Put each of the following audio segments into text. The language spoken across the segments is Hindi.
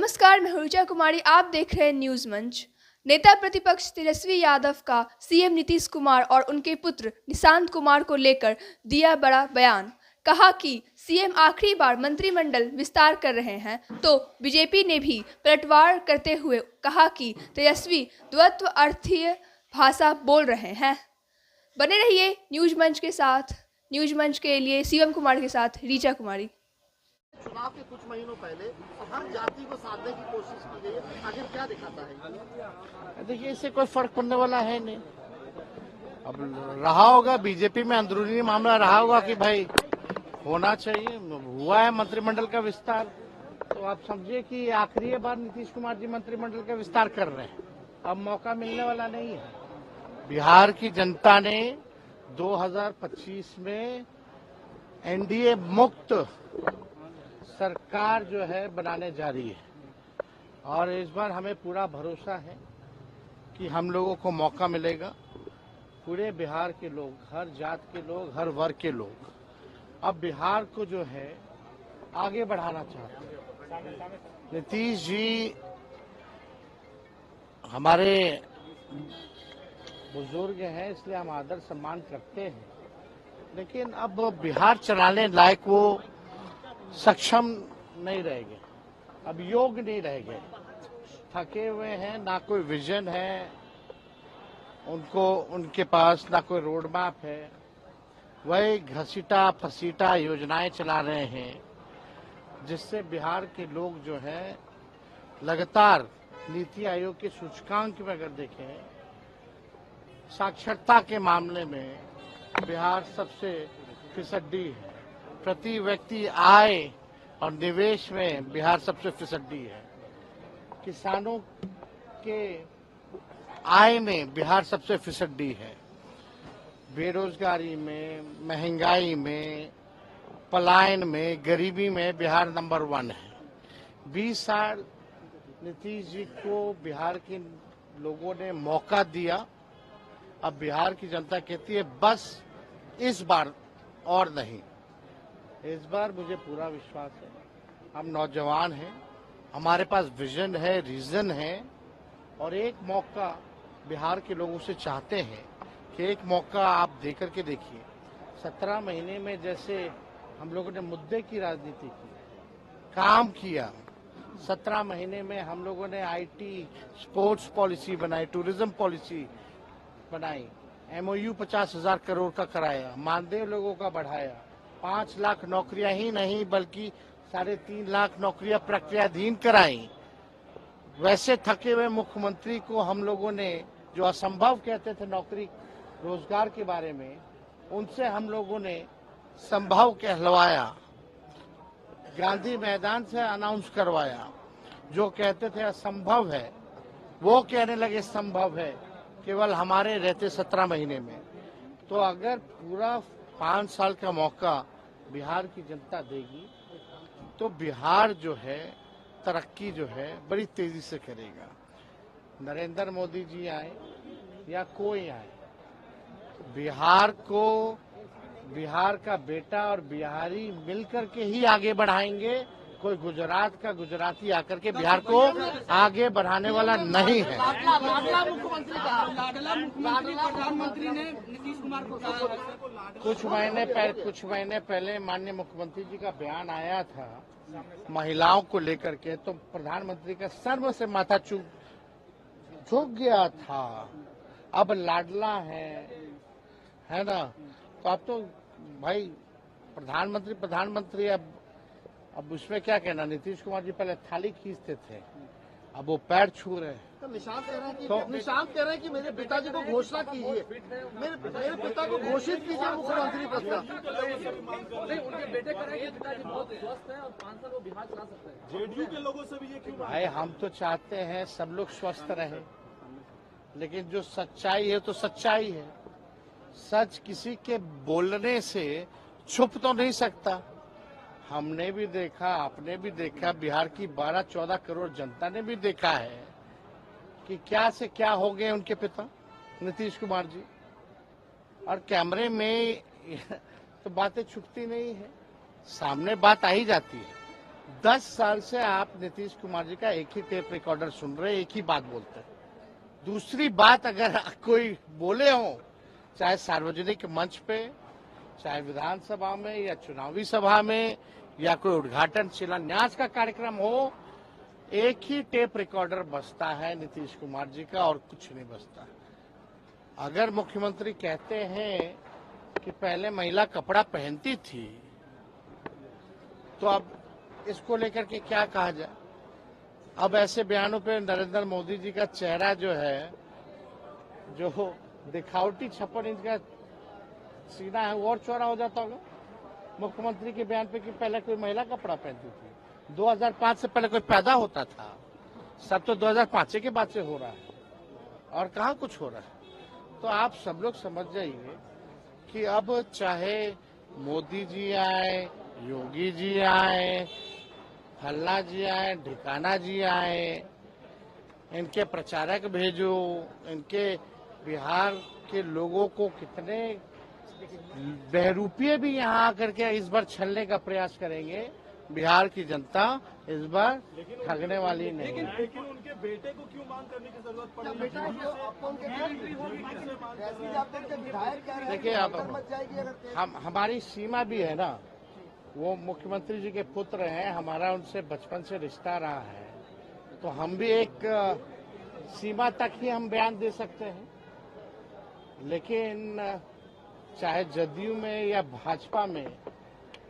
नमस्कार, मैं ऋचा कुमारी। आप देख रहे हैं न्यूज मंच। नेता प्रतिपक्ष तेजस्वी यादव का सीएम नीतीश कुमार और उनके पुत्र निशांत कुमार को लेकर दिया बड़ा बयान। कहा कि सीएम आखिरी बार मंत्रिमंडल विस्तार कर रहे हैं, तो बीजेपी ने भी पलटवार करते हुए कहा कि तेजस्वी द्वैत्व अर्थीय भाषा बोल रहे हैं। बने रहिए न्यूज मंच के साथ। न्यूज मंच के लिए सीएम कुमार के साथ ऋचा कुमारी। चुनाव के कुछ महीनों पहले हर जाति को साधने की कोशिश की गई है, आखिर क्या दिखाता है? देखिए, इससे कोई फर्क पड़ने वाला है नहीं। अब रहा होगा बीजेपी में अंदरूनी मामला रहा होगा कि भाई होना चाहिए, हुआ है मंत्रिमंडल का विस्तार, तो आप समझिए कि आखिरी बार नीतीश कुमार जी मंत्रिमंडल का विस्तार कर रहे हैं। अब मौका मिलने वाला नहीं है। बिहार की जनता ने 2025 में एनडीए मुक्त सरकार जो है बनाने जा रही है, और इस बार हमें पूरा भरोसा है कि हम लोगों को मौका मिलेगा। पूरे बिहार के लोग, हर जात के लोग, हर वर्ग के लोग अब बिहार को जो है आगे बढ़ाना चाहते हैं। नीतीश जी हमारे बुजुर्ग हैं, इसलिए हम आदर सम्मान करते हैं, लेकिन अब बिहार चलाने लायक वो सक्षम नहीं रह गए, अब योग्य नहीं रह गए, थके हुए हैं, ना कोई विजन है उनको, उनके पास ना कोई रोड मैप है। वही घसीटा फसीटा योजनाएं चला रहे हैं, जिससे बिहार के लोग जो है लगातार नीति आयोग के सूचकांक में अगर देखें, साक्षरता के मामले में बिहार सबसे फिसड्डी है। प्रति व्यक्ति आय और निवेश में बिहार सबसे फिसड्डी है। किसानों के आय में बिहार सबसे फिसड्डी है। बेरोजगारी में, महंगाई में, पलायन में, गरीबी में बिहार नंबर 1 है। 20 साल नीतीश जी को बिहार के लोगों ने मौका दिया। अब बिहार की जनता कहती है बस इस बार और नहीं। इस बार मुझे पूरा विश्वास है, हम नौजवान हैं, हमारे पास विजन है, रीजन है, और एक मौका बिहार के लोगों से चाहते हैं कि एक मौका आप देकर के देखिए। 17 महीने में जैसे हम लोगों ने मुद्दे की राजनीति की, काम किया, 17 महीने में हम लोगों ने आईटी, स्पोर्ट्स पॉलिसी बनाई, टूरिज्म पॉलिसी बनाई, एमओयू 50,000 करोड़ का कराया, मानदेय लोगों का बढ़ाया, 5 लाख नौकरियां ही नहीं बल्कि 3.5 लाख नौकरियां प्रक्रियाधीन कराई। वैसे थके हुए मुख्यमंत्री को हम लोगों ने, जो असंभव कहते थे नौकरी रोजगार के बारे में, उनसे हम लोगों ने संभव कहलवाया। गांधी मैदान से अनाउंस करवाया। जो कहते थे असंभव है, वो कहने लगे संभव है, केवल हमारे रहते 17 महीने में। तो अगर पूरा 5 साल का मौका बिहार की जनता देगी, तो बिहार जो है तरक्की जो है बड़ी तेजी से करेगा। नरेंद्र मोदी जी आए या कोई आए, बिहार को, बिहार का बेटा और बिहारी मिलकर के ही आगे बढ़ाएंगे। कोई गुजरात का गुजराती आकर के बिहार को आगे बढ़ाने वाला नहीं है। लाडला मुख्यमंत्री कहा, लाडला प्रधानमंत्री ने नीतीश कुमार को कहा। कुछ महीने पहले माननीय मुख्यमंत्री जी का बयान आया था महिलाओं को लेकर के, तो प्रधानमंत्री का सर्व से माथा झुक गया था। अब लाडला है ना, तो अब तो भाई प्रधानमंत्री अब उसमें क्या कहना। नीतीश कुमार जी पहले थाली खींचते थे, अब वो पैर छू रहे हैं। तो निशांत कह रहे हैं कि मेरे पिताजी को घोषणा कीजिए, मेरे पिता को घोषित कीजिए मुख्यमंत्री पद का। उनके बेटे कह रहे हैं कि पिताजी बहुत स्वस्थ हैं और 5 साल वो बिहार चला सकते हैं। जेडीयू के लोगों से भी ये क्यों? भाई हम तो चाहते हैं सब लोग स्वस्थ रहे, लेकिन जो सच्चाई है तो सच्चाई है। सच किसी के बोलने से छुप तो नहीं सकता। हमने भी देखा, आपने भी देखा, बिहार की 12-14 करोड़ जनता ने भी देखा है कि क्या से क्या हो गए उनके पिता नीतीश कुमार जी। और कैमरे में तो बातें छुपती नहीं है, सामने बात आ ही जाती है। 10 साल से आप नीतीश कुमार जी का एक ही टेप रिकॉर्डर सुन रहे हैं, एक ही बात बोलते हैं। दूसरी बात अगर कोई बोले हो, चाहे सार्वजनिक मंच पे, चाहे विधानसभा में या चुनावी सभा में या कोई उद्घाटन शिलान्यास का कार्यक्रम हो, एक ही टेप रिकॉर्डर बजता है नीतीश कुमार जी का और कुछ नहीं बजता। अगर मुख्यमंत्री कहते हैं कि पहले महिला कपड़ा पहनती थी, तो अब इसको लेकर के क्या कहा जाए? अब ऐसे बयानों पे नरेंद्र मोदी जी का चेहरा जो है, जो दिखावटी 56 इंच का सीना है, वो और चौड़ा हो जाता होगा मुख्यमंत्री के बयान पे कि पहले कोई महिला कपड़ा पहनती थी। 2005 से पहले कोई पैदा होता था? सब तो 2005 के बाद से हो रहा है, और कहाँ कुछ हो रहा है। तो आप सब लोग समझ जाइए कि अब चाहे मोदी जी आए, योगी जी आए, फल्ला जी आए, ढिकाना जी आए, इनके प्रचारक भेजो, इनके बिहार के लोगों को कितने बहरूपीय भी यहाँ आकर के इस बार छलने का प्रयास करेंगे, बिहार की जनता इस बार ठगने वाली नहीं है। लेकिन उनके बेटे को क्यों मांग करने की जरूरत पड़ी? देखिए, आप हमारी सीमा भी है ना, वो मुख्यमंत्री जी के पुत्र हैं, हमारा उनसे बचपन से रिश्ता रहा है, तो हम भी एक सीमा तक ही हम बयान दे सकते हैं। लेकिन चाहे जदयू में या भाजपा में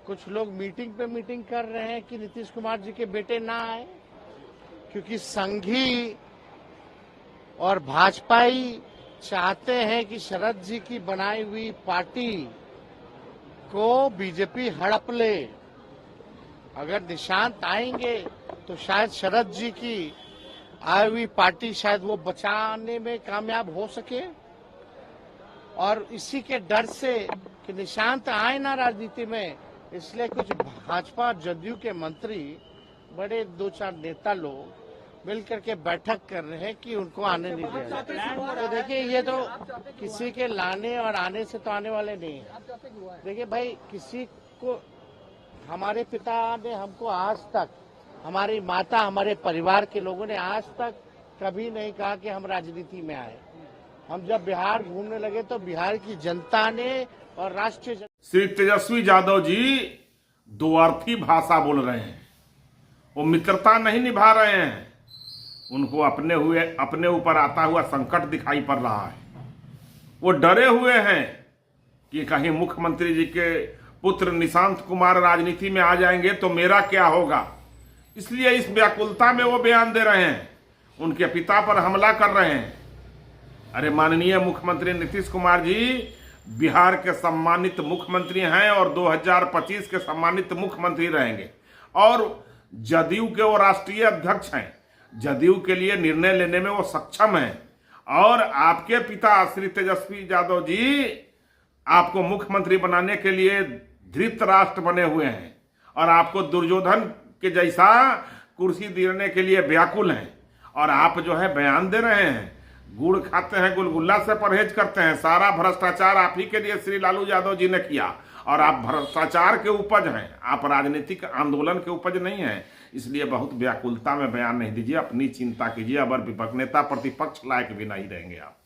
कुछ लोग मीटिंग पे मीटिंग कर रहे हैं कि नीतीश कुमार जी के बेटे ना आए, क्योंकि संघी और भाजपाई चाहते हैं कि शरद जी की बनाई हुई पार्टी को बीजेपी हड़प ले। अगर निशांत आएंगे तो शायद शरद जी की आई हुई पार्टी शायद वो बचाने में कामयाब हो सके, और इसी के डर से कि निशांत आए ना राजनीति में, इसलिए कुछ भाजपा जदयू के मंत्री, बड़े 2-4 नेता लोग मिलकर के बैठक कर रहे हैं कि उनको आने नहीं दिया। तो देखिए, ये तो किसी के लाने और आने से तो आने वाले नहीं है। देखिए भाई, किसी को, हमारे पिता ने हमको आज तक, हमारी माता, हमारे परिवार के लोगों ने आज तक कभी नहीं कहा कि हम राजनीति में आए। हम जब बिहार घूमने लगे तो बिहार की जनता ने और राष्ट्रीय श्री तेजस्वी यादव जी द्विअर्थी भाषा बोल रहे हैं। वो मित्रता नहीं निभा रहे हैं, उनको अपने ऊपर आता हुआ संकट दिखाई पड़ रहा है। वो डरे हुए हैं कि कहीं मुख्यमंत्री जी के पुत्र निशांत कुमार राजनीति में आ जाएंगे तो मेरा क्या होगा, इसलिए इस व्याकुलता में वो बयान दे रहे हैं, उनके पिता पर हमला कर रहे हैं। अरे माननीय मुख्यमंत्री नीतीश कुमार जी बिहार के सम्मानित मुख्यमंत्री हैं और 2025 के सम्मानित मुख्यमंत्री रहेंगे, और जदयू के वो राष्ट्रीय अध्यक्ष हैं। जदयू के लिए निर्णय लेने में वो सक्षम हैं, और आपके पिता श्री तेजस्वी यादव जी आपको मुख्यमंत्री बनाने के लिए धृतराष्ट्र बने हुए हैं, और आपको दुर्योधन के जैसा कुर्सी देने के लिए व्याकुल हैं। और आप जो है बयान दे रहे हैं, गुड़ खाते हैं, गुलगुल्ला से परहेज करते हैं। सारा भ्रष्टाचार आप ही के लिए श्री लालू यादव जी ने किया, और आप भ्रष्टाचार के उपज हैं, आप राजनीतिक आंदोलन के उपज नहीं हैं। इसलिए बहुत व्याकुलता में बयान नहीं दीजिए, अपनी चिंता कीजिए। अगर विपक्ष नेता प्रतिपक्ष लायक भी नहीं रहेंगे आप।